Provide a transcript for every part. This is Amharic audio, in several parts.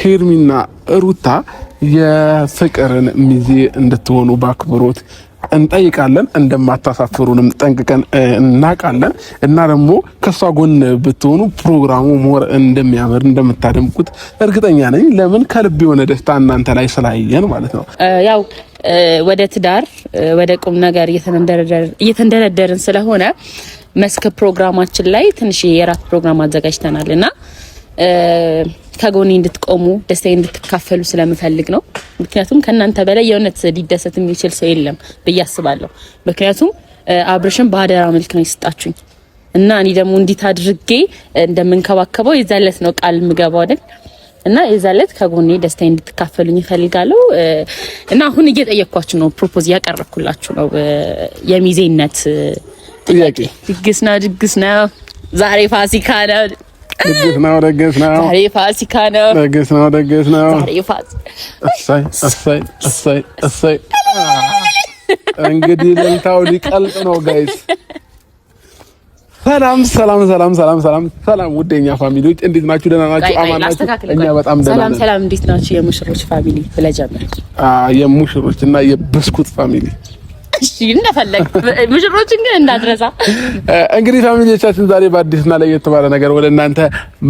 ሄርሚና ሩታ የፍቅርን ሚዜ እንድትሆኑ በአክብሮት እንጠይቃለን። እንደማታሳፍሩንም ጠንቅቀን እናውቃለን እና ደግሞ ከሷ ጎን ብትሆኑ ፕሮግራሙ ሞር እንደሚያምር እንደምታደምቁት እርግጠኛ ነኝ። ለምን ከልብ የሆነ ደስታ እናንተ ላይ ስላየን ማለት ነው። ያው ወደ ትዳር ወደ ቁም ነገር እየተንደረደርን ስለሆነ መስክ ፕሮግራማችን ላይ ትንሽ የራት ፕሮግራም አዘጋጅተናልና ከጎኔ እንድትቆሙ ደስታዬ እንድትካፈሉ ስለምፈልግ ነው። ምክንያቱም ከናንተ በላይ የእውነት ሊደሰት የሚችል ሰው የለም ብዬ አስባለሁ። ምክንያቱም አብርሽን በአደራ መልክ ነው ይስጣችሁኝ እና እኔ ደግሞ እንዲት አድርጌ እንደምንከባከበው የዛለት ነው ቃል ምገባው አይደል እና የዛለት ከጎኔ ደስታዬ እንድትካፈሉኝ እፈልጋለሁ። እና አሁን እየጠየቅኳችሁ ነው፣ ፕሮፖዝ ያቀረብኩላችሁ ነው የሚዜነት ጥያቄ። ድግስ ነው ዛሬ ፋሲካ ነው። ደግስ ነው ዛሬ ፋሲካ ነው። ደግስ ነው ዛሬ እሰይ እንግዲህ ለንታው ሊቀልጥ ነው ጋይስ። ሰላም ውደኛ ፋሚሊዎች እንዴት ናችሁ? ደህና ናችሁ? አማን ናችሁ? እኛ በጣም ደህና ነን። ሰላም እንዴት ናችሁ? የሙሽሮች ፋሚሊ ብለጀመር የሙሽሮች እና የብስኩት ፋሚሊ እሺ እንደፈለግ ሙሽሮችን ግን እንዳትረሳ። እንግዲህ ፋሚሊዎቻችን ዛሬ በአዲስና ለየት ባለ ነገር ወደ እናንተ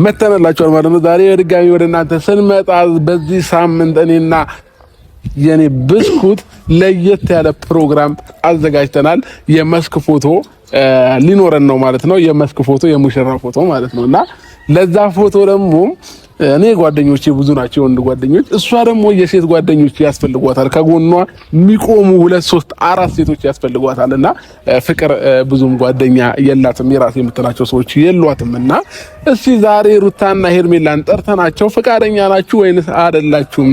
መተናላችኋል ማለት ነው። ዛሬ በድጋሚ ወደ እናንተ ስንመጣ በዚህ ሳምንት እኔና የኔ ብስኩት ለየት ያለ ፕሮግራም አዘጋጅተናል። የመስክ ፎቶ ሊኖረን ነው ማለት ነው። የመስክ ፎቶ የሙሽራ ፎቶ ማለት ነውና ለዛ ፎቶ ደግሞ እኔ ጓደኞቼ ብዙ ናቸው፣ ወንድ ጓደኞች፣ እሷ ደግሞ የሴት ጓደኞች ያስፈልጓታል። ከጎኗ የሚቆሙ 2 3 4 ሴቶች ያስፈልጓታልና ፍቅር ብዙም ጓደኛ የላትም፣ የራስ የምትላቸው ሰዎች የሏትምና እስቲ ዛሬ ሩታና ሄርሜላን ጠርተናቸው ፈቃደኛ ናችሁ ወይንስ አይደላችሁም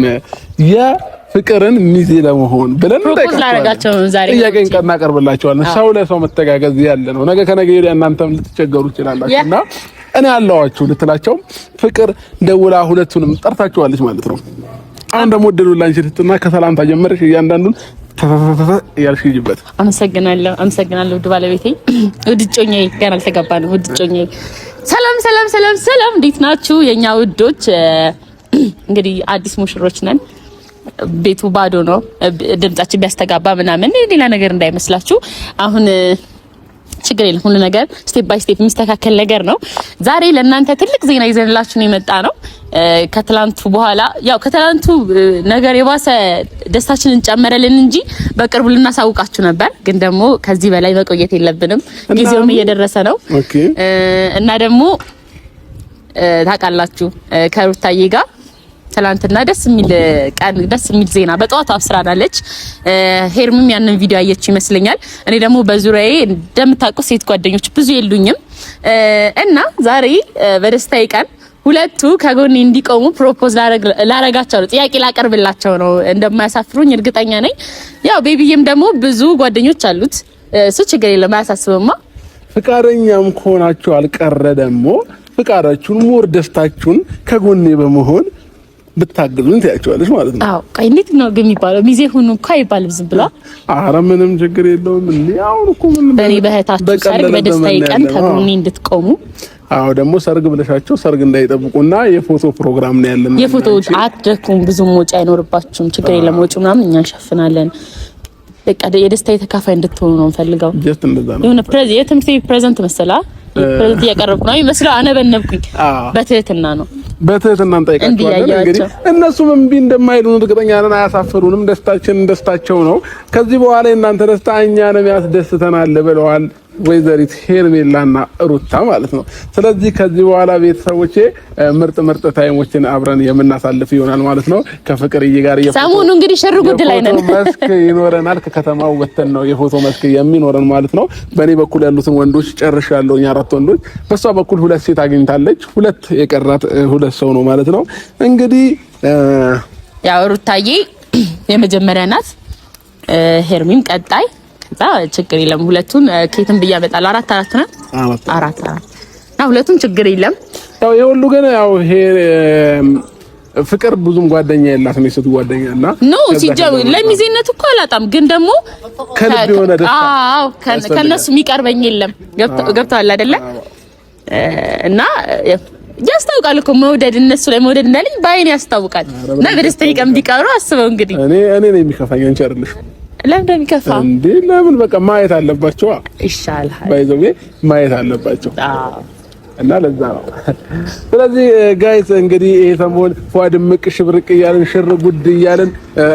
የፍቅርን ሚዜ ለመሆን ብለን እንጠይቃቸዋለን። ጥያቄን እናቀርብላቸዋለን። ሰው ለሰው መተጋገዝ ያለ ነው። ነገ ከነገ ወዲያ እናንተም ልትቸገሩ ትችላላችሁና እኔ ያለዋችሁ ልትላቸው ፍቅር ደውላ ሁለቱንም ጠርታቸዋለች ማለት ነው። አሁን ደግሞ እድሉ ላንቺ ልትና ከሰላምታ ጀመረሽ እያንዳንዱን ያልሽ ይጅበት። አመሰግናለሁ ውድ ባለቤቴ፣ ውድ ጮኛዬ፣ ገና አልተጋባንም። ውድ ጮኛዬ ሰላም፣ እንዴት ናችሁ የኛ ውዶች? እንግዲህ አዲስ ሙሽሮች ነን። ቤቱ ባዶ ነው። ድምጻችን ቢያስተጋባ ምናምን ሌላ ነገር እንዳይመስላችሁ። አሁን ችግር የለም፣ ሁሉ ነገር ስቴፕ ባይ ስቴፕ የሚስተካከል ነገር ነው። ዛሬ ለእናንተ ትልቅ ዜና ይዘንላችሁ ነው የመጣ ነው። ከትላንቱ በኋላ ያው ከትላንቱ ነገር የባሰ ደስታችንን ጨመረልን እንጂ በቅርቡ ልናሳውቃችሁ ነበር። ግን ደግሞ ከዚህ በላይ መቆየት የለብንም፣ ጊዜውም እየደረሰ ነው። እና ደግሞ ታውቃላችሁ ከሩታዬ ጋር ትላንትና ደስ የሚል ዜና በጠዋቱ አብስራናለች። ሄርምም ያንን ቪዲዮ አየች ይመስለኛል። እኔ ደግሞ በዙሪያዬ እንደምታውቁ ሴት ጓደኞች ብዙ የሉኝም እና ዛሬ በደስታዬ ቀን ሁለቱ ከጎኔ እንዲቆሙ ፕሮፖዝ ላረጋቸው ነው፣ ጥያቄ ላቀርብላቸው ነው። እንደማያሳፍሩኝ እርግጠኛ ነኝ። ያው ቤቢዬም ደግሞ ብዙ ጓደኞች አሉት፣ እሱ ችግር የለም አያሳስብማ። ፍቃደኛም ከሆናችሁ አልቀረ ደግሞ ፍቃዳችሁን ሞር ደስታችሁን ከጎኔ በመሆን ብታግዙኝ ታያቸዋለሽ ማለት ነው። አዎ ቆይ እንዴት ነው ግን የሚባለው? ሚዜ ሁኑ እኮ አይባልም ዝም ብሎ። ኧረ ምንም ችግር የለውም። አሁን እኮ ምን በኔ በእህታችሁ ሰርግ በደስታዬ ቀን ከጎኔ እንድትቆሙ። አዎ ደግሞ ሰርግ ብለሻቸው ሰርግ እንዳይጠብቁና የፎቶ ፕሮግራም ነው ያለን። የፎቶ አትደኩም፣ ብዙም ወጪ አይኖርባችሁም። ችግር የለም፣ ወጪ ምናምን እኛ እንሸፍናለን። በቃ የደስታዬ ተካፋይ እንድትሆኑ ነው እንፈልጋው። ጀስት እንደዛ ነው። የሆነ የትምህርት ቤት ፕሬዘንት መሰላ ፕሬዘንት እያቀረብኩ ነው ይመስለው። አነበነብኩኝ። በትህትና ነው በትህትና እንጠይቃቸዋለን። እንግዲህ እነሱም እምቢ እንደማይሉን እርግጠኛ ነን። አያሳፍሩንም። ደስታቸው ነው። ከዚህ በኋላ እናንተ ደስታ እኛንም ያስደስተናል ብለዋል ወይዘሪት ሄርሜላና ሩታ ማለት ነው። ስለዚህ ከዚህ በኋላ ቤተሰቦቼ ምርጥ ታይሞችን አብረን የምናሳልፍ ይሆናል ማለት ነው። ከፍቅርዬ ጋር ሰሞኑን እንግዲህ ሽር ጉድ ላይ ነን። መስክ ይኖረናል። ከከተማው ወተን ነው የፎቶ መስክ የሚኖረን ማለት ነው። በእኔ በኩል ያሉትን ወንዶች ጨርሻለሁ፣ 4 ወንዶች። በሷ በኩል 2 ሴት አግኝታለች። 2 የቀራት 2 ሰው ነው ማለት ነው። እንግዲህ ያው ሩታዬ የመጀመሪያ ናት፣ ሄርሚም ቀጣይ ከዛ ችግር የለም። ሁለቱን ኬትን ብያመጣለሁ። 4 ነው 4 እና ሁለቱም ችግር የለም። ያው የሁሉ ግን ያው ፍቅር ብዙም ጓደኛ የላትም፣ የሴት ጓደኛና ኖ ሲጀምር ለሚዜነት እኮ አላጣም። ግን ደግሞ ከልብ የሆነ ደስታ አዎ ከነሱ የሚቀርበኝ የለም። ገብተዋል አይደለ? እና ያስታውቃል እኮ መውደድ እነሱ ላይ መውደድ እንዳለኝ ባይኔ ያስታውቃል። እና በደስተኛ ቀን ቢቀሩ አስበው እንግዲህ እኔ ነኝ የሚከፋኝ አንቺ አይደለሽ። ለምን እንደሚከፋ እንዴ? ለምን በቃ ማየት አለባቸው። ይሻላል ባይዘው ማየት አለባቸው። አዎ እና ለዛ ነው። ስለዚህ ጋይስ እንግዲህ ይሄ ሰሞን ፏድ ምቅ ሽብርቅ እያልን ሽር ጉድ እያልን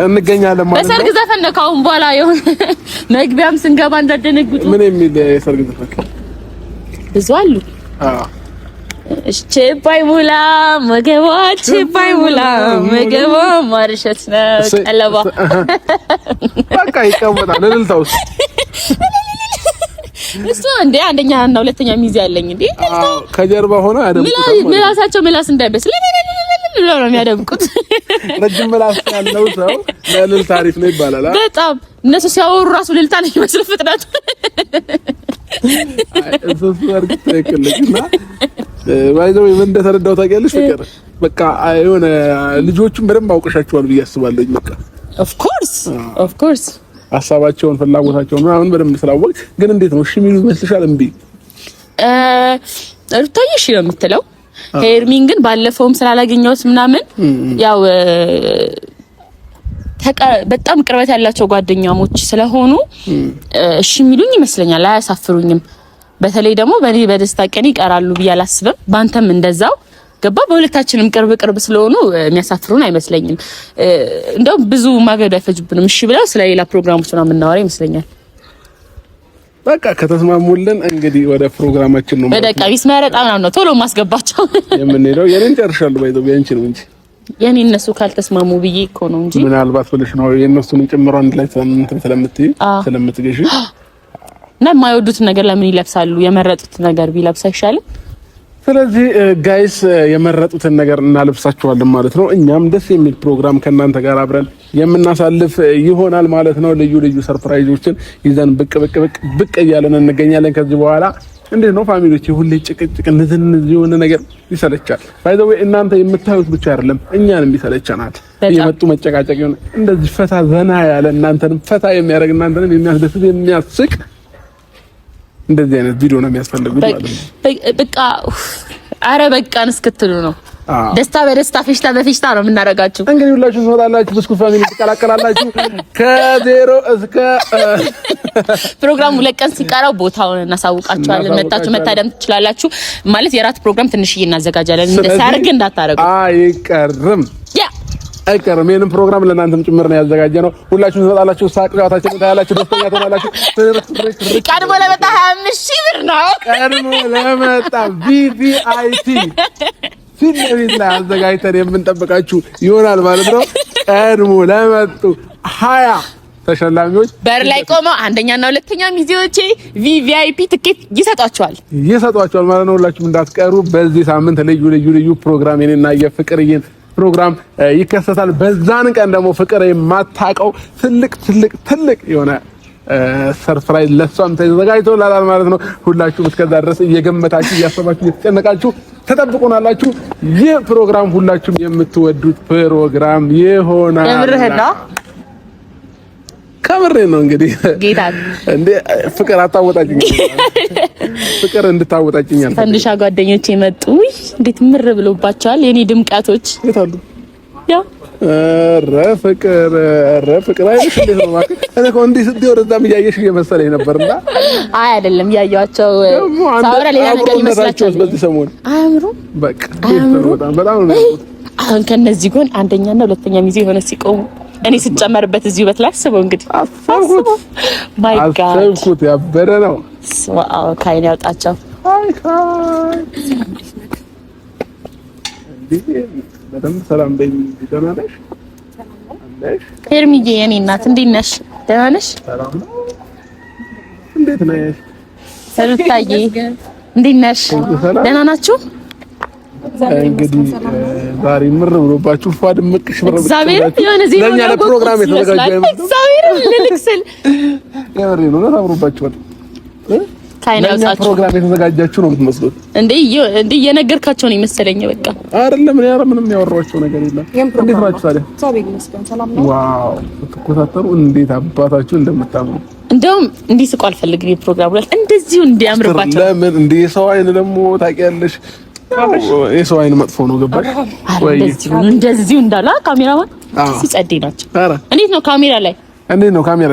እንገኛለን ማለት ነው። በሰርግ ዘፈን ነው ካሁን በኋላ የሆነ መግቢያም ስንገባ እንዳደነግጡ ምን የሚል የሰርግ ዘፈን ብዙ አሉ። ችባይ ሙላ መገባ ችባይ ሙላ መገባ ማርሸት ነው ቀለባ በቃ ይቀመጣል እልልታውስ እሱ እንደ አንደኛ እና ሁለተኛ ሚዜ ያለኝ እንዴ ከጀርባ ሆነ አደምቁት ምላሳቸው ምላስ እንዳይበስል ብለው ነው የሚያደምቁት። ረጅም ምላስ ያለው ሰው ለልል ታሪፍ ነው ይባላል። በጣም እነሱ ሲያወሩ ራሱ ልልታ ነው የሚመስል ፍጥነቱ። እሱ ወርቅ ተከለችና ባይዘው ምን እንደተረዳው ታውቂያለሽ? ፍቅር በቃ የሆነ ልጆቹን በደንብ አውቀሻቸዋል ብዬ አስባለሁ። በቃ ኦፍ ኮርስ ሀሳባቸውን ፍላጎታቸውን ምናምን በደንብ ስላወቅ ግን እንዴት ነው እሺ የሚሉ ይመስልሻል? እምቢ ሩታዬ እሺ ነው የምትለው። ሄርሚን ግን ባለፈውም ስላላገኘሁት ምናምን ያው በጣም ቅርበት ያላቸው ጓደኛሞች ስለሆኑ እሺ የሚሉኝ ይመስለኛል። አያሳፍሩኝም። በተለይ ደግሞ በኔ በደስታ ቀን ይቀራሉ ብዬ አላስብም። ባንተም እንደዛው ገባ። በሁለታችንም ቅርብ ስለሆኑ የሚያሳፍሩን አይመስለኝም። እንደውም ብዙ ማገድ አይፈጅብንም። እሺ ብለው ስለሌላ ፕሮግራሞች ነው የምናወራ ይመስለኛል። በቃ ከተስማሙልን እንግዲህ ወደ ፕሮግራማችን ነው ማለት ነው። በቃ ቢስ መረጣ ነው ቶሎ ማስገባቸው የምንሄደው። የኔን ጨርሻለሁ ባይዘው ያንቺ ነው እንጂ የኔ እነሱ ካልተስማሙ ብዬ እኮ ነው እንጂ ምናልባት ብለሽ ነው የእነሱን ጭምሮ አንድ ላይ ስለምትገዢ እና የማይወዱትን ነገር ለምን ይለብሳሉ? የመረጡት ነገር ቢለብስ አይሻልም? ስለዚህ ጋይስ የመረጡትን ነገር እናልብሳቸዋለን ማለት ነው። እኛም ደስ የሚል ፕሮግራም ከእናንተ ጋር አብረን የምናሳልፍ ይሆናል ማለት ነው። ልዩ ሰርፕራይዞችን ይዘን ብቅ እያለን እንገኛለን ከዚህ በኋላ። እንዴት ነው ፋሚሊዎች? ሁሌ ጭቅጭቅ ንዝንዝ የሆነ ነገር ይሰለቻል። ባይ ዘ ወይ እናንተ የምታዩት ብቻ አይደለም እኛንም ይሰለቻናል። የመጡ መጨቃጨቅ ይሆነ እንደዚህ ፈታ ዘና ያለ እናንተንም ፈታ የሚያደርግ እናንተንም የሚያስደስት የሚያስቅ እንደዚህ አይነት ቪዲዮ ነው የሚያስፈልጉት ማለት ነው። በቃ አረ በቃን እስክትሉ ነው። ደስታ በደስታ ፌሽታ በፌሽታ ነው የምናደርጋችሁ። እንግዲህ ሁላችሁም ትመጣላችሁ፣ ብስኩት ፋሚሊ ትቀላቀላላችሁ። ከዜሮ እስከ ፕሮግራሙ ለቀን ሲቀራው ቦታውን እናሳውቃችኋለን። መጣችሁ መታደም ትችላላችሁ። ማለት የራት ፕሮግራም ትንሽዬ እናዘጋጃለን። እንደ ሰርግ እንዳታረጉ አይቀርም። ይሄንን ፕሮግራም ለእናንተም ጭምር ነው ያዘጋጀነው። ሁላችሁም ትመጣላችሁ፣ ሳቅ ጨዋታችንን ታያላችሁ፣ ደስተኛ ትሆናላችሁ። ቀድሞ ለመጣ 25,000 ብር ነው። ቀድሞ ለመጣ ቪቪአይፒ ፊት ለፊት ላይ አዘጋጅተን የምንጠብቃችሁ ይሆናል ማለት ነው። ቀድሞ ለመጡ 20 ተሸላሚዎች በር ላይ ቆመው አንደኛና ሁለተኛ ሚዜዎቼ ቪቪአይፒ ትኬት ይሰጧቸዋል ማለት ነው። ሁላችሁም እንዳትቀሩ። በዚህ ሳምንት ልዩ ፕሮግራም የኔና የፍቅርዬን ፕሮግራም ይከሰታል። በዛን ቀን ደግሞ ፍቅር የማታውቀው ትልቅ የሆነ ሰርፕራይዝ ለሷም ተዘጋጅቶላታል ማለት ነው። ሁላችሁም እስከዛ ድረስ እየገመታችሁ እያሰባችሁ እየተጨነቃችሁ ተጠብቁናላችሁ። ይህ ፕሮግራም ሁላችሁም የምትወዱት ፕሮግራም ይሆናል። ከምሬ ነው እንግዲህ ጌታ እንዴ ፍቅር አታወጣጭኝ፣ ፍቅር እንድታወጣጭኝ አልፈልግም። ፈንድሻ ጓደኞቼ መጡ። እንዴት ምር ብሎባቸዋል የኔ ድምቃቶች። የታሉ ያ ፍቅር አይልሽ እንዴት ነው ማለት እኔ እኮ እንዲህ ስትይ ወደዛም እያየሽ እየመሰለኝ ነበርና አይ አይደለም ያያቸው ሳወራ ሌላ ነገር ይመስላችኋል። በዚህ ሰሞን አምሩ በቃ በጣም ነው። አሁን ከነዚህ ጎን አንደኛና ሁለተኛ ሚዜ የሆነ ሲቆሙ እኔ ስጨመርበት እዚህ ውበት ላይ አስበው እንግዲህ አሰብኩት። ማይ ጋድ አሰብኩት። ያበረ ነው። ዋው ካይን ያውጣቸው። በደንብ ሰላም በይ። ደህና ነሽ? ሄርሚዬ የኔ እናት እንዴት ነሽ? ደህና ነሽ? ሰላም ነው። እንዴት ነሽ? ሰሩታዬ እንዴት ነሽ? ደህና ናችሁ? እንግዲህ ዛሬ ምር ብሎባችሁ ፏድ ምቅሽ ምር እግዚአብሔር የሆነ ዜና ለኛ ለፕሮግራም የተዘጋጀ እግዚአብሔር ልልክስል ያሬ ነው ታምሩባችኋል። ካይና ያውጣችሁ ፕሮግራም የተዘጋጃችሁ ነው የምትመስሉት። እንዴ እየነገርካቸው ነው መሰለኝ። በቃ አይደለም እኔ ምንም ያወራኋቸው ነገር የለም። እንዴት ናችሁ ታዲያ? እግዚአብሔር ይመስገን ሰላም ነው። ዋው ስትኮታተሩ እንዴት አባታችሁ እንደምታምሩ። እንደውም እንዲህ ስቆ አልፈልግም። ፕሮግራሙ ላይ እንደዚሁ እንዲያምርባቸው ለምን እንደ ሰው አይን ደግሞ ታውቂያለሽ የሰው አይን መጥፎ ነው ገባሽ ወይ? እንደዚህ እንዳላ ካሜራማን ሲጸዴ ናቸው። እንዴት ነው ካሜራ ላይ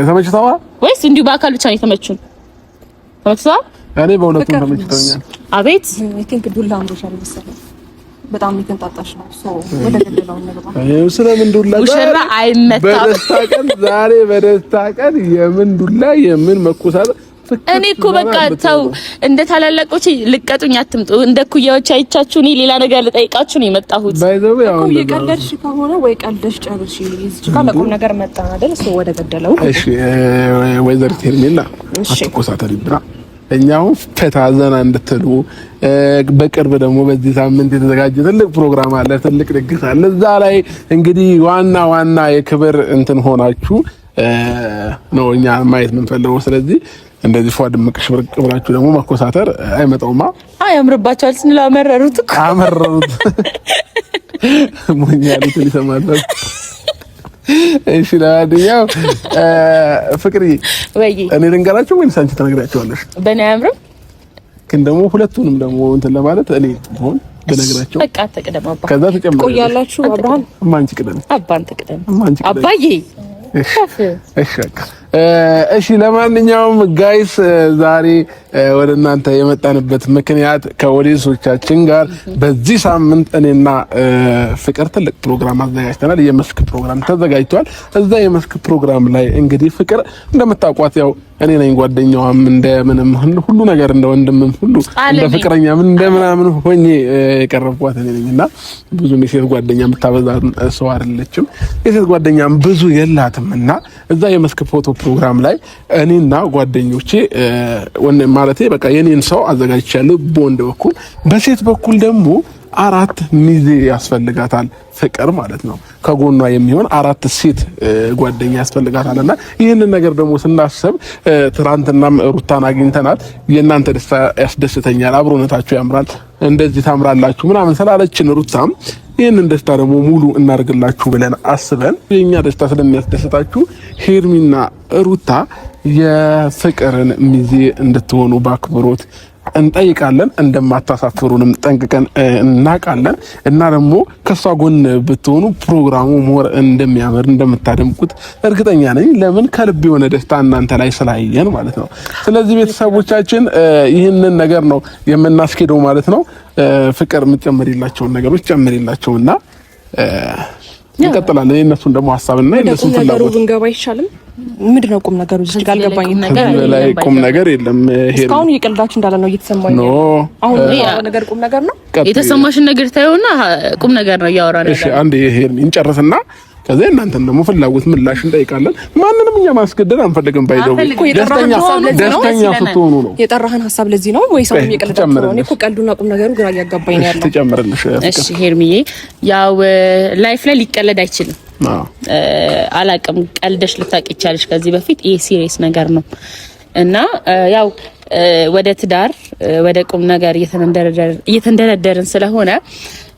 ተመችተዋል ወይስ እንዲሁ በአካል ብቻ ነው የተመቹን? ተመችተዋል? እኔ በሁለቱም ተመችቶኛል። አቤት ቲንክ ዱላ አምሮሻል መሰለኝ። በጣም የተንጣጣሽ ነው። ወደ ገደለው ነገር ስለምን ዱላ ሙሽራ አይመታም። ዛሬ በደስታ ቀን የምን ዱላ የምን መቆሳሰል? እኔ እኮ በቃ ተው፣ እንደ ታላላቆች ልቀጡኝ አትምጡ። እንደ ኩያዎች አይቻችሁ እኔ ሌላ ነገር ልጠይቃችሁ ነው የመጣሁት። ባይዘው ያው የቀለድሽ ከሆነ ወይ ቀልደሽ ጨርሺ። እዚህ ጋር ለቁም ነገር መጣ አይደል? እሱ ወደ ገደለው። እሺ ወይዘሪት ሄርሜላ አትቆሳተሪ ብራ። እኛው ፈታ ዘና እንድትሉ በቅርብ ደግሞ በዚህ ሳምንት የተዘጋጀ ትልቅ ፕሮግራም አለ፣ ትልቅ ድግስ አለ። እዛ ላይ እንግዲህ ዋና የክብር እንትን ሆናችሁ ነው እኛ ማየት የምንፈልገው። ስለዚህ እንደዚህ ፏ ድምቅሽ ብርቅ ብላችሁ ደግሞ መኮሳተር አይመጣውማ። ያምርባችኋል ስንል አመረሩት ሞኛሊት ሊሰማት። እሺ ለማንኛውም ፍቅሪ ወይ እኔ ልንገራችሁ ወይስ አንቺ ትነግራቸዋለሽ? በእኔ አያምርም ግን ደግሞ ሁለቱንም ደግሞ እንትን ለማለት እኔ ሆን ብነግራቸው በቃ ተቀደማባ ከዛ ተጨምሮ ቆያላችሁ። አብርሃም ማንቺ ቅደም አባን ተቀደም አባዬ እሺ ለማንኛውም ጋይስ ዛሬ ወደ እናንተ የመጣንበት ምክንያት ከኦዲየንሶቻችን ጋር በዚህ ሳምንት እኔና ፍቅር ትልቅ ፕሮግራም አዘጋጅተናል። የመስክ ፕሮግራም ተዘጋጅቷል። እዛ የመስክ ፕሮግራም ላይ እንግዲህ ፍቅር እንደምታውቋት ያው እኔ ነኝ ጓደኛዋም እንደምንም ሁሉ ነገር እንደ ወንድምም ሁሉ እንደ ፍቅረኛ ምን እንደምናምን ሆኜ የቀረብኳት እኔ ነኝና ብዙ የሴት ጓደኛ የምታበዛ ሰው አይደለችም። የሴት ጓደኛም ብዙ የላትምና እዛ የመስክ ፎቶ ፕሮግራም ላይ እኔና ጓደኞቼ ማለቴ በቃ የኔን ሰው አዘጋጅቻለሁ በወንድ በኩል፣ በሴት በኩል ደግሞ 4 ሚዜ ያስፈልጋታል ፍቅር ማለት ነው። ከጎኗ የሚሆን 4 ሴት ጓደኛ ያስፈልጋታልና ይህንን ነገር ደግሞ ስናስብ ትናንትናም ሩታን አግኝተናት የእናንተ ደስታ ያስደስተኛል፣ አብሮነታችሁ ያምራል፣ እንደዚህ ታምራላችሁ ምናምን ስላለችን ሩታም ይህንን ደስታ ደግሞ ሙሉ እናርግላችሁ ብለን አስበን የኛ ደስታ ስለሚያስደስታችሁ ሄርሚና ሩታ የፍቅርን ሚዜ እንድትሆኑ በአክብሮት እንጠይቃለን። እንደማታሳፍሩንም ጠንቅቀን እናውቃለን እና ደግሞ ከሷ ጎን ብትሆኑ ፕሮግራሙ ሞር እንደሚያምር እንደምታደምቁት እርግጠኛ ነኝ። ለምን ከልብ የሆነ ደስታ እናንተ ላይ ስላየን ማለት ነው። ስለዚህ ቤተሰቦቻችን ይህንን ነገር ነው የምናስኬደው ማለት ነው። ፍቅር የምትጨምሪላቸውን ነገሮች ጨምሪላቸውና እንቀጥላለን። የእነሱን ደግሞ ሀሳብና የእነሱን ፍላጎት ብንገባ አይሻልም? ምንድን ነው ቁም ነገሩ? እዚህ ጋር አልገባኝም። ላይ ቁም ነገር የለም። እስካሁን እየቀልዳችሁ እንዳለ ነው እየተሰማኝ ነው። አሁን ነገር ቁም ነገር ነው። የተሰማሽን ነገር ታዩና ቁም ነገር ነው እያወራን ያለው። እሺ አንዴ ይሄን እንጨርስና ከዛ እናንተን ደግሞ ፍላጎት ምላሽ እንጠይቃለን። ማንንም እኛ ማስገደድ አንፈልግም። ባይደው ደስተኛ ስትሆኑ ነው የጠራህን ሀሳብ። ለዚህ ነው ወይስ አሁን እየቀለዳችሁ ነው? እኔ እኮ ቀልዱና ቁም ነገሩ ግራ እያጋባኝ ነው ያለው። ትጨምርልሽ። እሺ ሄርሚዬ፣ ያው ላይፍ ላይ ሊቀለድ አይችልም። አላቅም ቀልደሽ ልታቂ ይቻልሽ ከዚህ በፊት ይሄ ሲሪየስ ነገር ነው እና ያው ወደ ትዳር ወደ ቁም ነገር እየተንደረደርን ስለሆነ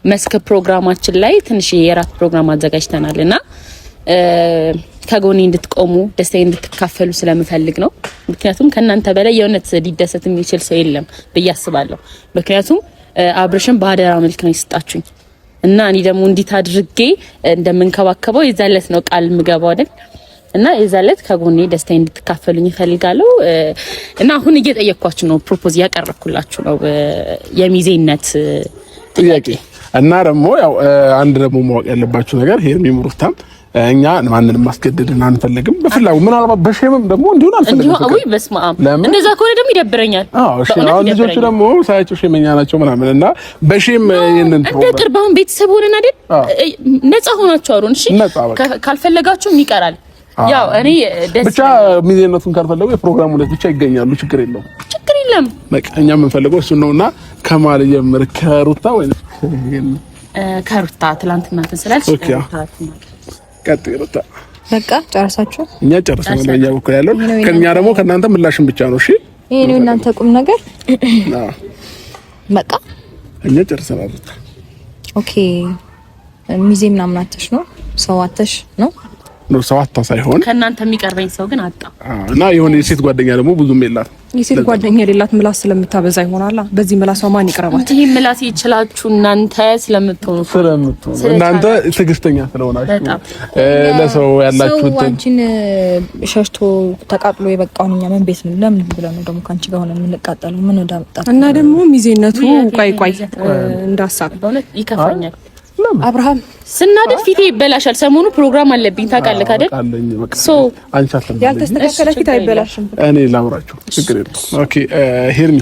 መስክ ፕሮግራማችን ላይ ትንሽ የራት ፕሮግራም አዘጋጅተናል እና ከጎኔ እንድትቆሙ ደስታዬን እንድትካፈሉ ስለምፈልግ ነው። ምክንያቱም ከናንተ በላይ የእውነት ሊደሰት የሚችል ሰው የለም ብዬ አስባለሁ። ምክንያቱም አብርሽን በአደራ መልክ ነው የሰጣችሁኝ እና እኔ ደግሞ እንዲት አድርጌ እንደምንከባከበው የዛለት ነው ቃል ምገባው አይደል እና የዛለት ከጎኔ ደስታዬን እንድትካፈሉኝ እፈልጋለሁ እና አሁን እየጠየቅኳችሁ ነው፣ ፕሮፖዝ ያቀረብኩላችሁ ነው የሚዜነት ጥያቄ እና ደግሞ ያው አንድ ደግሞ ማወቅ ያለባችሁ ነገር ሄርሜም ሩታም እኛ ማንንም ማስገደድን አንፈልግም። በፍላጎት ምናልባት በሼምም ደግሞ እንዲሆን አንፈልግም። አይ በስመ አብ እንደዛ ከሆነ ደግሞ ይደብረኛል። እሺ አሁን ልጆቹ ደግሞ ሳያቸው ሼመኛ ናቸው ምናምን እና በሼም ይሄንን እንደ ቅርብ አሁን ቤተሰብ ሆነን አይደል ነፃ ሆናችሁ አሩን። እሺ ካልፈለጋችሁም ይቀራል። ያው እኔ ደስ ብቻ ሚዜነቱን ካልፈለጉ የፕሮግራሙ ዕለት ብቻ ይገኛሉ። ችግር የለውም። ችግር የለም። በቃ እኛ የምንፈልገው እሱ ነውና ከማል ጀምር ከሩታ ወይስ ከሩታ ትላንትና ተሰላልሽ ቀጥይ ሩታ በቃ ጨርሳችሁ እኛ ጨርሰናል። በእኛ በኩል ያለው ከኛ ደግሞ ከእናንተ ምላሽን ብቻ ነው። እሺ ይሄ ነው እናንተ ቁም ነገር። በቃ እኛ ጨርሰናል ሩታ። ኦኬ ሚዜ ምናምን አተሽ ነው ሰው አተሽ ነው ነው ሰው አጣ ሳይሆን ከእናንተ የሚቀርበኝ ሰው ግን አጣ። እና የሆነ የሴት ጓደኛ ደግሞ ብዙም የላት። የሴት ጓደኛ የሌላት ምላስ ስለምታበዛ ይሆናል። በዚህ ምላሷ ማን ይቀርባል? ይሄ ምላስ ይችላችሁ እናንተ ስለምትሆኑ እናንተ ትዕግስተኛ ስለሆናችሁ ለሰው ያላችሁ ሰው አንቺን ሸሽቶ ተቃጥሎ የበቃውን እኛ ምን ቤት ነው ለምን ብለን ነው ደግሞ ካንቺ ጋር ሆነ የምንቃጠለው? ምን ወዳመጣ እና ደግሞ ሚዜነቱ ቆይ እንዳሳብ በእውነት ይከፋኛል። አብርሃም ስናደድ ፊቴ ይበላሻል። ሰሞኑ ፕሮግራም አለብኝ ታውቃለህ አይደል? ሶ ያልተስተካከለ ፊት አይበላሽም። እኔ ላውራችሁ ችግር የለም። ኦኬ ሄርሚ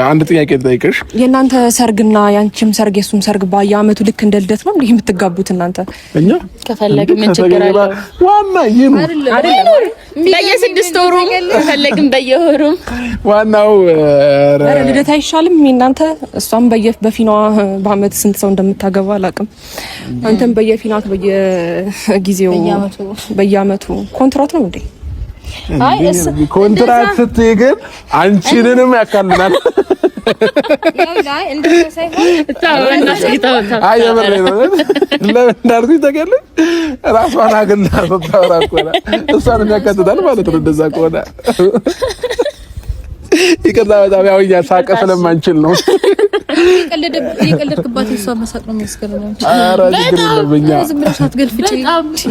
አንድ ጥያቄ ልጠይቅሽ። የእናንተ ሰርግና ያንቺም ሰርግ የሱም ሰርግ በየአመቱ ልክ እንደ ልደት ነው እንዴ የምትጋቡት እናንተ? እኛ ከፈለግን ምን ችግር አለው? ዋና ይሄ አይደለም በየ6 ወሩ ከፈለግን በየወሩም ዋናው ልደት አይሻልም? እናንተ እሷም በፊናዋ በአመት ስንት ሰው እንደምታገባ አላውቅም። አንተም በየፊናት በየጊዜው በየአመቱ ኮንትራት ነው እንዴ? አይ እሱ ኮንትራት ስትይ ግን አንቺንም ያካልናል። ያው ላይ እንደዛ ሳይሆን ታውና አይ የምሬ ነው። ለምን እንዳልኩኝ ታውቂያለሽ? ራሷን አግና ተታወራ እኮ ነው። እሷንም ያካትታል ማለት ነው። እንደዛ ከሆነ ይቅርታ በጣም ያው እኛ ሳቀ ስለማንችል ነው። የቀለድክባት እሷ መሳቅ ነው የሚያስገርመው። ኧረ ችግር የለም። እኛ ዝም ብለሽ አትገልፍጪ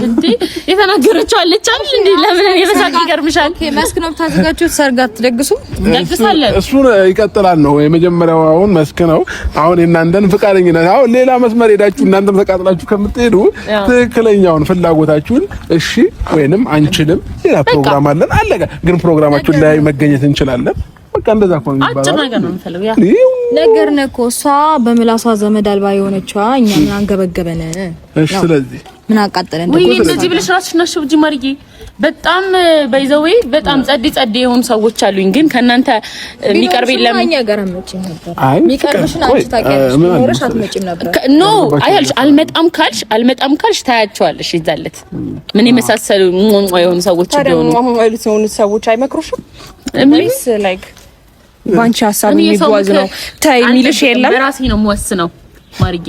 እንዴ የተናገረችው አለች አይደል እንዴ? ለምን የመሳቅ ይገርምሻል? ኦኬ መስክ ነው የምታዘጋጁት? ሰርግ አትደግሱ? ደግሳለን። እሱን ይቀጥላል ነው የመጀመሪያው። አሁን መስክ ነው። አሁን የእናንተን ፍቃደኝነት አሁን ሌላ መስመር ሄዳችሁ እናንተም ተቃጥላችሁ ከምትሄዱ ትክክለኛውን ፍላጎታችሁን እሺ ወይንም አንችልም ሌላ ፕሮግራም አለን አለቀ። ግን ፕሮግራማችሁን ላይ መገኘት እንችላለን። በቃ እንደዛ እኮ ነው የሚባለው። አጭር ነገር ነው የምፈልገው። ያ ነገር ነው እኮ እሷ በምላሷ ዘመድ አልባ የሆነችዋ እኛ ምን አንገበገበን? እሺ ስለዚህ ምን አቃጠለን? ወይ እንደዚህ ብለሽ ራስሽ ነሽው እንጂ ማርዬ በጣም በይዘዌ በጣም ጸድ የሆኑ ሰዎች አሉኝ። ግን ከናንተ የሚቀርብ የለም። እኛ ጋር አትመጪም ነበር። የሚቀርብሽን አንቺ ታውቂያለሽ። ኖርሽ አትመጪም ነበር። ኖ አይልሽ አልመጣም ካልሽ ታያቸዋለሽ። ይዛለት ምን የመሳሰሉ የሆኑ ሰዎች ቢሆኑ ታዲያ ሰዎች አይመክሩሽም? ሚስ ላይክ ባንቺ ሐሳብ የሚጓዝ ነው ታይ ሚልሽ የለም። በራሴ ነው የምወስነው ማርዬ።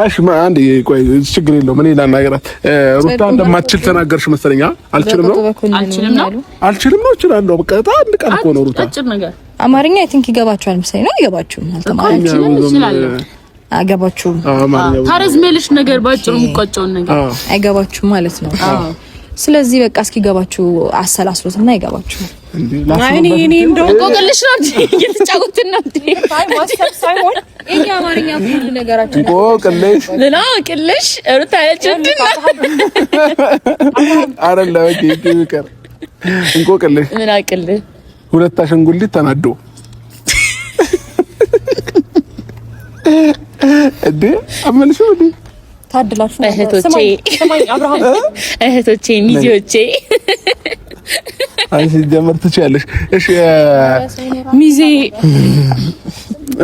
እሺ አንዴ ቆይ ችግር የለውም። እኔ ላናገራት ሩታ እንደማትችል ተናገርሽ መሰለኝ። አልችልም ነው እችላለሁ። በቃ አንድ ቃል እኮ ነው ሩታ። አጭር ነገር አማርኛ አይ ቲንክ ይገባችኋል መሰለኝ ነው። አይገባችሁም? አይገባችሁም። ታረዝሜልሽ ነገር ባጭሩ የሚቆጨውን ነገር አይገባችሁም ማለት ነው። ስለዚህ በቃ እስኪገባችሁ አሰላስሉትና ይገባችሁ። እኔ እንደው ቆቅልሽ ነው እንዴ እየተጫወትን ነው እንዴ? ማሰብ ሳይሆን እኛ አማርኛ ሁሉ ነገራችን ቆቅልሽ ሩታ ያችሁትና አይደለ ወጪ ይቀር እንቆቅልሽ ምን አቅልህ ሁለት አሸንጉሊት ተናዶ እንዴ አመልሽ እንዴ ታድላችሁ እህቶቼ ሚዜዎቼ አንቺ ጀመር ትችያለሽ። እሺ ሚዜ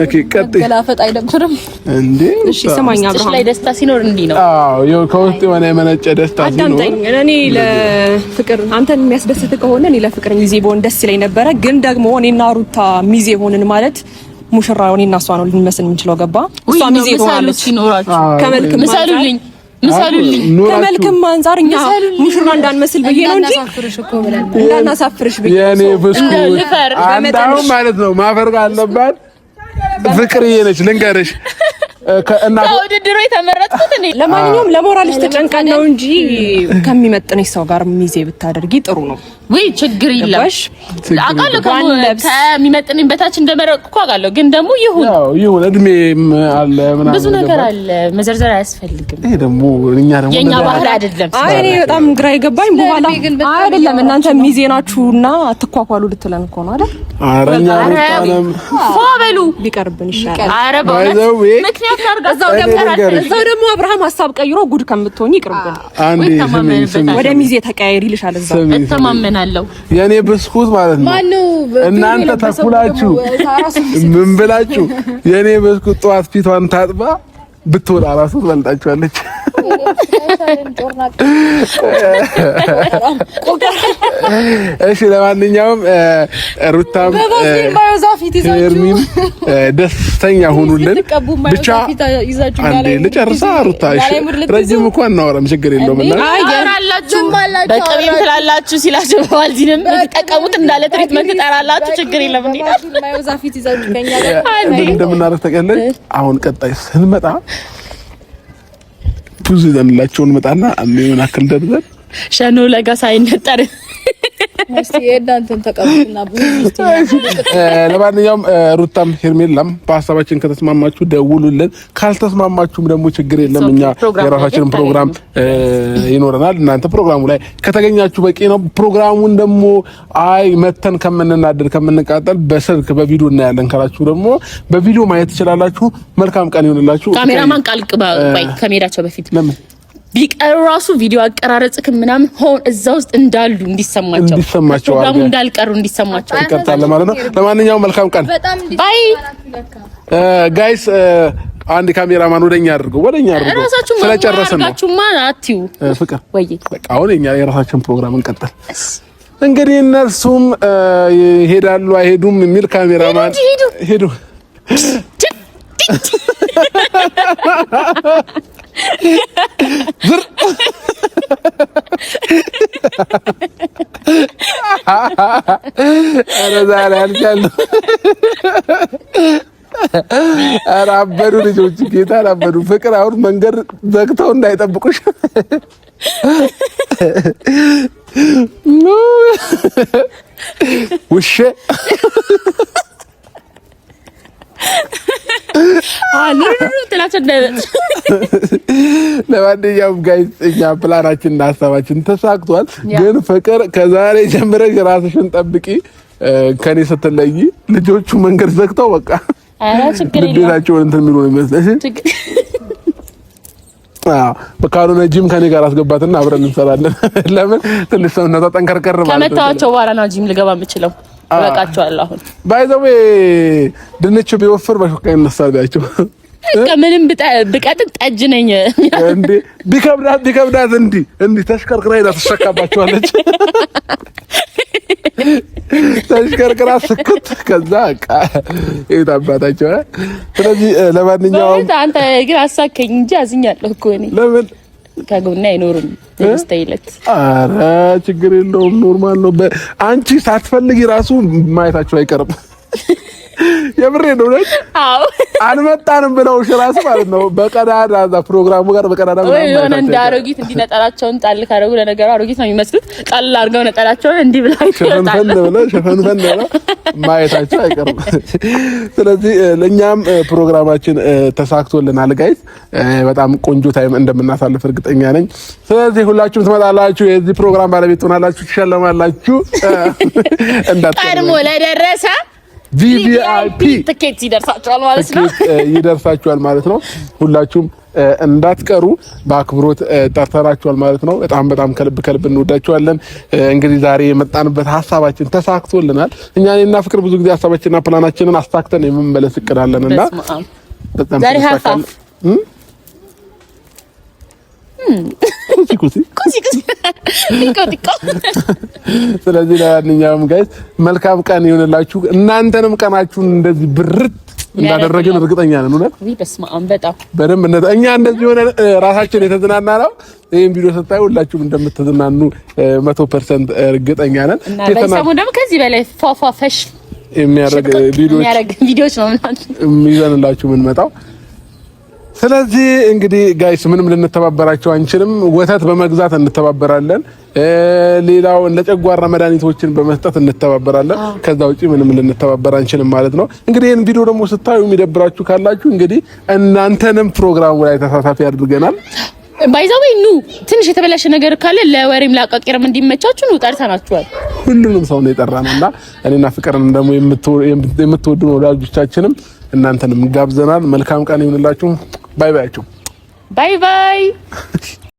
ኦኬ ቀጥ ገላፈጥ አይደብርም እንዴ? እሺ ሰማኝ አብርሃም ላይ ደስታ ሲኖር እንዲህ ነው። አዎ ይኸው ከውስጥ የሆነ የመነጨ ደስታ ሲኖር አዳምጠኝ። እኔ ለፍቅር አንተን የሚያስደስት ከሆነ እኔ ለፍቅር ሚዜ በሆን ደስ ይለኝ ነበረ። ግን ደግሞ እኔና ሩታ ሚዜ ሆንን ማለት ሙሽራው እኔና እሷ ነው ልንመስል የምንችለው። ገባ? እሷ ሚዜ ሆናለች። ከመልክ ምሳሉልኝ ከመልክም አንፃር እኛ ሙሽራ እንዳንመስል ብዬ ነው እንጂ እንዳናሳፍርሽ ብዬ የኔ ብስኩት አንዳው ማለት ነው ማፈር ካለባት ፍቅርዬ ነች። ልንገርሽ ከእና ውድድሩ የተመረጥኩት እኔ። ለማንኛውም ለሞራልሽ ተጨንቀን ነው እንጂ ከሚመጥነሽ ሰው ጋር ሚዜ ብታደርጊ ጥሩ ነው። ወይ ችግር የለም አውቃለሁ። ከሚመጥነኝ በታች እንደመረጥኩ አውቃለሁ። ግን ደግሞ ይሁን እድሜም አለ ምናምን ብዙ ነገር አለ፣ መዘርዘር አያስፈልግም። ይሄ ደግሞ የኛ ባህል አይደለም። አይ እኔ በጣም ግራ ይገባኝ በኋላ አይደለም እናንተ ሚዜ ናችሁና አትኳኳሉ ልትለን እኮ ነው አይደል? አረኛ ሩታንም ፏበሉ ቢቀርብን ይሻላል። አረ ምክንያት እዛው ደግሞ አብርሃም ሀሳብ ቀይሮ ጉድ ከምትሆኝ ይቅርብን። ወደ ሚዜ ተቀያየር ይልሻል። እዛው እተማመናለሁ። የኔ ብስኩት ማለት ነው። እናንተ ተኩላችሁ ምን ብላችሁ የኔ ብስኩት ጠዋት ፊቷን ታጥባ ብትወጣ ራሱ ትበልጣችኋለች። እሺ ለማንኛውም ሩታም ኤርሚም ደስተኛ ሁኑልን ብቻ። አንዴ ልጨርሳ ሩታ። እሺ ረጅም እንኳን እናወራም ችግር የለውም እና አወራላችሁ በቀቤም ትላላችሁ ሲላችሁ ባልዚንም ተጠቀሙት እንዳለ ትሪትመንት ትጠራላችሁ ችግር የለም እንዴ ማዮዛፊት ይዛችሁ ከኛ ጋር እንደምናረግ ተቀለል። አሁን ቀጣይ ስንመጣ ብዙ ዘንላችሁ እንመጣና ምን አክል ደርዘን ሸኖ ለጋ ሳይነጠር እስቲ የዳንተን ተቀበልና ብዙ ለማንኛውም ሩታም ሄርሜላም በሐሳባችን ከተስማማችሁ ደውሉልን፣ ካልተስማማችሁም ደግሞ ችግር የለም። እኛ የራሳችንን ፕሮግራም ይኖረናል። እናንተ ፕሮግራሙ ላይ ከተገኛችሁ በቂ ነው። ፕሮግራሙን ደግሞ አይ መተን ከምንናደድ ከምንቃጠል በስልክ በቪዲዮ እናያለን ካላችሁ ደግሞ በቪዲዮ ማየት ትችላላችሁ። መልካም ቀን ይሁንላችሁ። ካሜራማን ቃል ባይ ካሜራቸው በፊት ለምን ቢቀር ራሱ ቪዲዮ አቀራረጽክ ምናምን ሆን እዛ ውስጥ እንዳሉ እንዲሰማቸው ፕሮግራሙ እንዳልቀሩ እንዲሰማቸው ይቀርታል ማለት ነው። ለማንኛውም መልካም ቀን ባይ ጋይስ። አንድ ካሜራማን ወደኛ አድርገው ስለጨረሰ ነው ማን አትዩ ፍቅር ወይ በቃ አሁን እኛ የራሳችን ፕሮግራም እንቀጥል። እንግዲህ እነርሱም ይሄዳሉ አይሄዱም የሚል ካሜራማን ሄዱ ዝር አረዛላ አልቻለሁ። አራበዱ ልጆች ጌታ አራበዱ። ፍቅር አሁን መንገድ ዘግተው እንዳይጠብቁሽ ውሼ ለማንኛውም ጋይስ እኛ ፕላናችንና ሀሳባችን ተሳክቷል። ግን ፍቅር ከዛሬ ጀምረሽ ራስሽን ጠብቂ። ከኔ ስትለይ ልጆቹ መንገድ ዘግተው በቃ ልቤታቸውን እንትን የሚሉ ነው የሚመስለሽ። በካሉነ ጂም ከኔ ጋር አስገባትና አብረን እንሰራለን። ለምን ትንሽ ሰውነቷ ጠንከርከር ማለት ነው። ከመታቸው በኋላ ነው ጂም ልገባ የምችለው። በቃቸዋል። አሁን ባይዘው ድንች ቢወፍር በሹካ ይነሳል ቢያቸው ከምንም ብቀጥን ጠጅ ነኝ እንዴ ቢከብዳት እንዲህ ተሽከርክራ ሄዳ ትሸካባቸዋለች። ተሽከርክራ ስክት ከዛ ይታባታቸው። ስለዚህ ለማንኛውም አንተ ግን አሳከኝ እንጂ አዝኛለሁ እኮ እኔ ለምን ከጎና አይኖርም ተስተይለት። አረ ችግር የለውም ኖርማል ነው። አንቺ ሳትፈልጊ ራሱ ማየታቸው አይቀርም። የምሬ ነው ነው። አዎ አልመጣንም ብለው ራሱ ማለት ነው። በቀዳዳ ዛ ፕሮግራሙ ጋር በቀዳዳ ወይ የሆነ እንደ አሮጊት እንዲነጠላቸውን ጣል ካደረጉ ለነገሩ አሮጊት ነው የሚመስሉት። ጣል አድርገው ነጠላቸውን እንዲህ ብላችሁ ሸፈን ብለው ማየታቸው አይቀርም። ስለዚህ ለኛም ፕሮግራማችን ተሳክቶልናል ጋይስ። በጣም ቆንጆ ታይም እንደምናሳልፍ እርግጠኛ ነኝ። ስለዚህ ሁላችሁም ትመጣላችሁ፣ የዚህ ፕሮግራም ባለቤት ትሆናላችሁ፣ ትሸለማላችሁ። ቀድሞ ለደረሰ ቪቪአይፒ ትኬት ይደርሳችኋል ማለት ነው። ሁላችሁም እንዳትቀሩ በአክብሮት ጠርተናችኋል ማለት ነው። በጣም ከልብ እንወዳችኋለን። እንግዲህ ዛሬ የመጣንበት ሀሳባችን ተሳክቶልናል። እኛና ፍቅር ብዙ ጊዜ ሀሳባችንና ፕላናችንን አስተካክተን የምንመለስ እቅዳለንና ዛሬ ሀሳብ ስለዚህ ለማንኛውም ጋይስ መልካም ቀን ይሁንላችሁ። እናንተንም ቀናችሁን እንደዚህ ብርት እንዳደረግን እርግጠኛ ነን። እውነት በደንብ እኛ እንደዚህ ሆነ ራሳችን የተዝናና ነው። ይሄን ቪዲዮ ስታዩ ሁላችሁም እንደምትዝናኑ 100% እርግጠኛ ነን። በሰሞኑ ደግሞ ከዚህ በላይ ፏፏፈሽ የሚያደርግ ቪዲዮዎች ነው ይዘንላችሁ የምንመጣው። ስለዚህ እንግዲህ ጋይስ ምንም ልንተባበራቸው አንችልም። ወተት በመግዛት እንተባበራለን። ሌላው ለጨጓራ መድኃኒቶችን በመስጠት እንተባበራለን። ከዛ ውጪ ምንም ልንተባበር አንችልም ማለት ነው። እንግዲህ ይሄን ቪዲዮ ደግሞ ስታዩ የሚደብራችሁ ካላችሁ እንግዲህ እናንተንም ፕሮግራሙ ላይ ተሳታፊ አድርገናል። ባይዛው ኑ ትንሽ የተበላሸ ነገር ካለ ለወሬም ላቃቂርም እንዲመቻችሁ ነው ጠርተናችኋል። ሁሉንም ሰው ነው የጠራነውና እኔና ፍቅርን ደግሞ የምትወዱ ወዳጆቻችንም እናንተንም ጋብዘናል። መልካም ቀን ይሁንላችሁ። ባይ ባያችሁ። ባይ ባይ